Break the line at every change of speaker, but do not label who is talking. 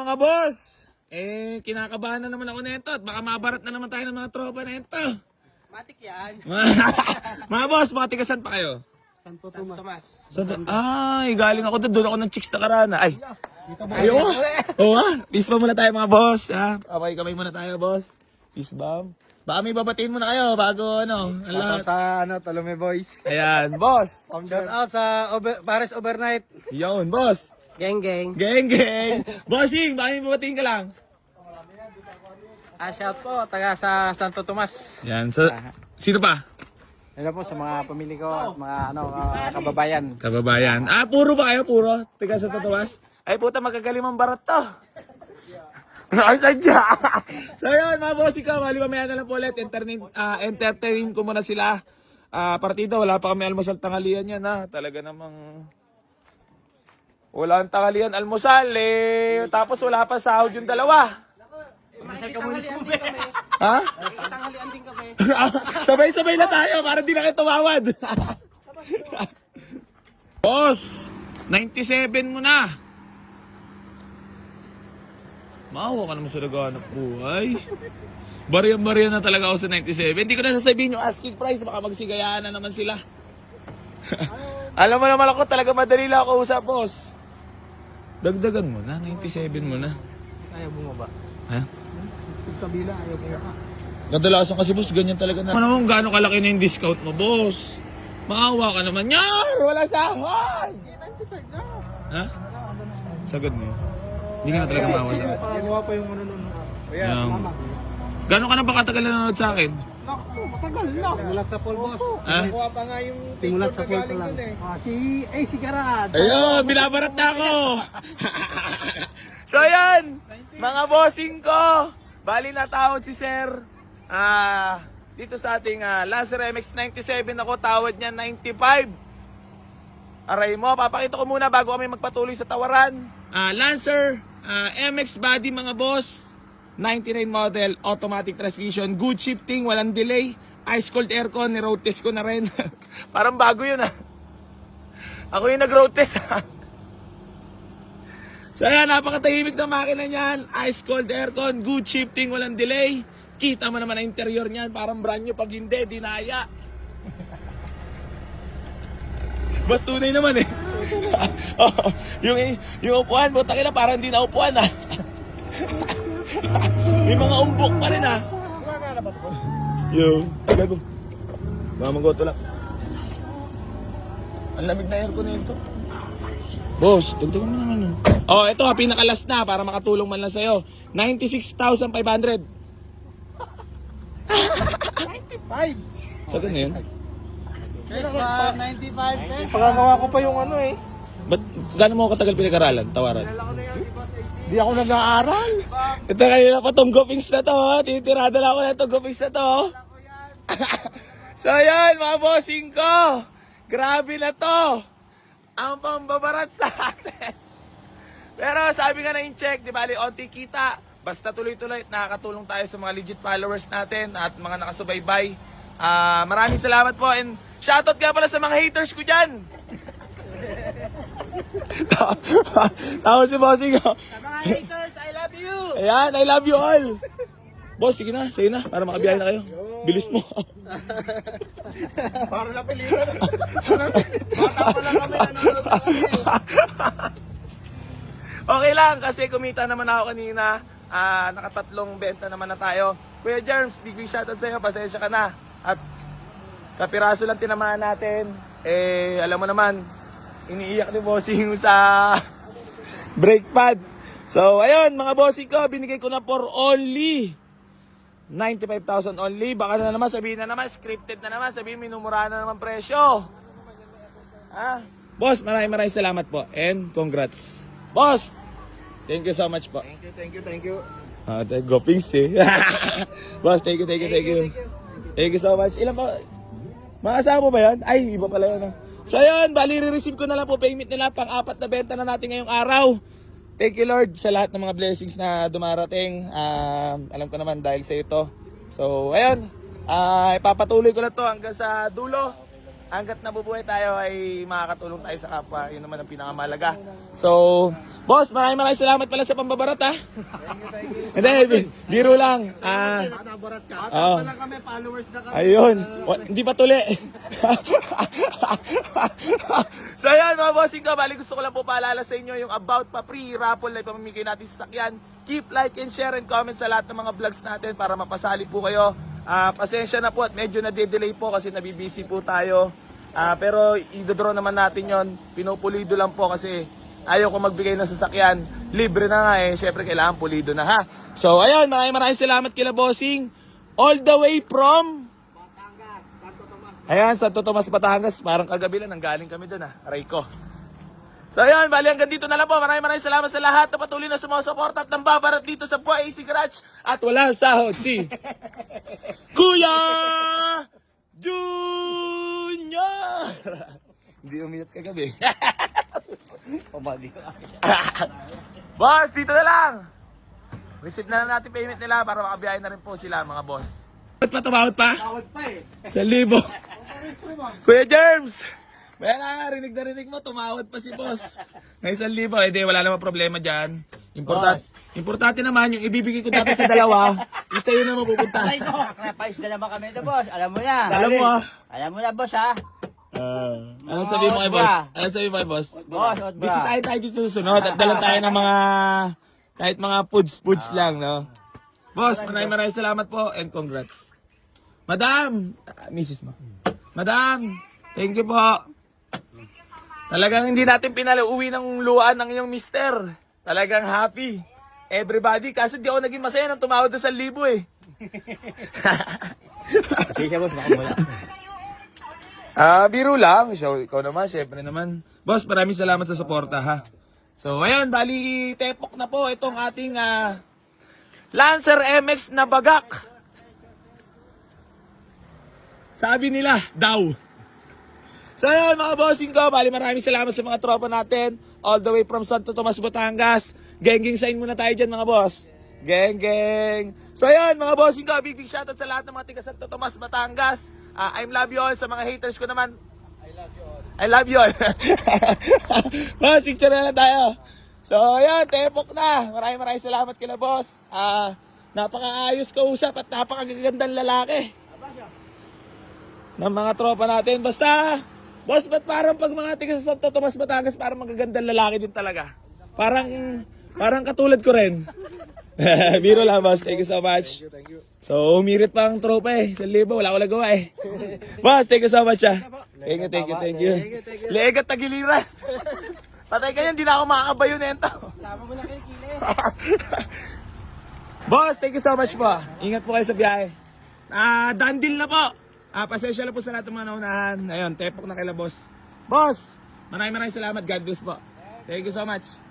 mga boss! Kinakabahan na naman ako nito at baka mabarat na naman tayo ng mga tropa nito.
Matik yan.
Mga boss, mga tigasan pa kayo?
Santo Tomas.
Ay, galing ako doon ako ng chicks na karana. Ay, ayo. Oo nga, peace bomb muna tayo mga boss. Kamay muna tayo boss. Peace bomb. Baka may babatiin muna kayo bago
Shout out sa Talome Boys.
Ayan, boss.
Shout out sa Paris Overnight.
Yun, boss.
Geng geng.
Geng. Bossing, baka may babatiin ka lang.
Shout po taga sa Santo Tomas.
Yan, sino pa?
Hello po sa mga pamilya ko at mga kababayan.
Kababayan. Puro ba kayo? Puro? Tiga sa Totowas? Ay puta, magkagalimang barat to. Ay, sadya. So yun, mga bossy ko, mali mamaya na lang po ulit. Entertain ko muna sila. Partida, wala pa kami almusal tanghalian yan ha. Talaga namang wala ang tanghalian almusal eh. Tapos wala pa sahod yung dalawa. Ha?
Tanghalian din kami.
Sabay-sabay na tayo para di na kayo tumawad. Boss, 97 mo na. Maawa ka naman sa naghahanap buhay. Barya-barya na talaga ako sa 97. Hindi ko na sasabihin yung asking price. Baka magsigayaan na naman sila. Alam mo naman ako, talaga madali lang ako usap, boss. Dagdagan mo na, 97 mo na.
Ayaw bumaba.
Ha?
Yung kabila ayaw bumaba.
Kadalasan kasi, boss, ganyan talaga na. Ano naman, gaano kalaki na yung discount mo, boss? Maawa ka naman. Yar! Wala sahod!
95 na.
Ha? Sagad mo yun. Hindi ka na talaga maawa sa akin.
Pakakuha pa yung ano nun.
Gano'n ka na ba katagal na nanonood sa akin?
Naku, matagal na. Simulat sa pool, boss.
Ha?
Nakuha pa nga yung simulat sa pool pa lang. Si Garad.
Ayun, binabarat na ako! So yan, mga bossing ko, bali na tawad si Sir. Dito sa ating Lancer MX-97 ako, tawad niya 95. Aray mo, papakita ko muna bago kami magpatuloy sa tawaran. Lancer MX body mga boss, 99 model, automatic transmission, good shifting, walang delay, ice cold aircon, ni-road test ko na rin. Parang bago yun Ako yung nag-road test So ayan, napakatahimik na makina niyan, ice cold aircon, good shifting, walang delay. Kita mo naman ang interior niyan, parang brand new, pag hindi, dinaya. Bas tunay naman yung upuan, buta na parang hindi na upuan May mga umbok pa rin Yo, gago. Mamagoto lang. Ang lamig na aircon nito. Boss, dagdagan mo naman ito pinaka-last na para makatulong man lang sa'yo. 96,500.
95.
Sa ganun yun?
95. Pagkagawa ko pa yung
Ba't gano'n mo katagal pinag-aralan? Tawaran.
Di ako nag-aaral.
Ito kanina pa tong gopings na to. Titirada lang ako na itong gopings na to. So yan, mga bossing ko. Grabe na to. Ang pambabarat sa atin. Pero sabi nga na in-check, di ba, onti kita. Basta tuloy-tuloy, nakakatulong tayo sa mga legit followers natin at mga nakasubaybay. Maraming salamat po and shoutout nga pala sa mga haters ko dyan. Tapos si bossing ko.
Sa mga haters, I love you.
Ayan, I love you all. Boss, sige na, para makabiyahe na kayo. Bilis mo.
Para na pelikula. Bata pa lang kami nanonood kami.
Okay lang, kasi kumita naman ako kanina. Nakatatlong benta naman na tayo. Kuya Germs, big shoutout sa'yo, pasensya ka na. At kapiraso lang tinamaan natin. Alam mo naman, iniiyak ni bossing sa brake pad. So, ayun, mga bossing ko, binigay ko na for only 95,000 only. Baka na naman, sabihin na naman, scripted na naman, sabihin, minumura na naman presyo. Boss, maraming salamat po. And congrats. Boss, thank you so much po.
Thank you.
Gopings Boss, thank you. Thank you so much. Ilan pa? Mga kasama mo ba yan? Ay, iba pala yun. So ayun, bali re-receive ko na lang po payment nila. Pang-apat na benta na natin ngayong araw. Thank you Lord sa lahat ng mga blessings na dumarating. Alam ko naman dahil sa ito. So ayun, ipapatuloy ko na to hanggang sa dulo. hanggat nabubuhay tayo ay makakatulong tayo sa kapwa. Yun naman ang pinakamalaga. So, boss, maraming salamat pala sa pambabarat ha. Hindi, biro lang.
Nabarat ka.
Oh.
Na kami, followers na kami.
Ayun, hindi pa tuli. So ayan mga bossing ko, bali gusto ko lang po paalala sa inyo yung about pa free raffle na ipamimigay natin sa sakyan. Keep like and share and comment sa lahat ng mga vlogs natin para mapasali po kayo. Pasensya na po at medyo na-delay po kasi nabibisi po tayo. Pero i-draw naman natin yon. Pinupulido lang po kasi ayaw ko magbigay ng sasakyan. Libre na nga eh. Syempre kailangan pulido na ha. So ayun, maraming salamat kila bossing. All the way from
Batangas, Santo Tomas.
ayan, Santo Tomas, Batangas. Parang kagabi lang, nanggaling kami doon aray ko. So ayun, bali hanggang dito na lang po. Maraming salamat sa lahat na patuloy na sumusuporta at nambabarat dito sa Buhay AC Garage. At walang sahod si Kuya Junior. Hindi umiyak kagabi.
Pumali ka.
Boss, dito na lang. Receive na lang natin payment nila para makabiyahin na rin po sila mga boss. Tumawad pa?
Tawad pa eh.
1,000. Kuya Germs! Kaya nga, rinig na rinig mo, tumawad pa si boss. May 1,000, hindi, wala namang problema dyan. Importante naman, yung ibibigay ko dapat sa dalawa, isa yun na mapupunta.
Ay, ko. Napais na naman kami ito, boss. Alam mo na.
Alam mo ah.
Alam mo na, boss, ha?
Anong sabihin mo kay boss? Anong sabihin mo kay boss?
Boss, Otbra.
Bisitahin tayo dito sa susunod at dalan tayo ng mga, kahit mga foods lang, no? Boss, maraming salamat po and congrats. Madam, Mrs. mo. Madam, thank you po. Talagang hindi natin pinalauwi ng luhaan ng iyong mister. Talagang happy. Everybody, kasi di ako naging masaya nang tumawad na 1,000 eh.
Sige siya, boss. Makamula.
Biro lang. So, ikaw naman, syempre naman. Boss, maraming salamat sa suporta ha. So, ayun, bali, tepok na po itong ating Lancer MX na bagak. Sabi nila, daw. So, ayun, mga bossing ko, bali, maraming salamat sa mga tropa natin. All the way from Santo Tomas, Batangas. Geng-geng sign muna tayo dyan, mga boss. Geng-geng. So, ayun, mga bossing ko, big shoutout sa lahat ng mga tiga Santo Tomas, Batangas. I'm love you all. Sa mga haters ko naman, I love you all. Boss, picture na lang tayo. So, ayan, tepok na. Maraming salamat kila boss. Napakaayos kausap at napakagagandang lalaki ng mga tropa natin. Basta, boss, ba't parang pag mga tiga sa Santo Tomas, Batangas, parang magagandang lalaki din talaga. Parang katulad ko rin. Biro lang, boss. Thank you so much.
Thank you.
So, umirit pa ang tropa eh. 1,000, wala ko nagawa eh. Boss, thank you so much ah. Thank you. Legat tagiliran. Patay ka yan, di na ako makakabayo nento.
Sama mo na kayo, Kile.
Boss, thank you so much po. Ingat po kayo sa biyahe. Done deal na po. Pasensya lang po sa lahat ng mga naunahan. Ayun, tepok na kaila boss. Boss, maraming salamat. God bless po. Thank you so much.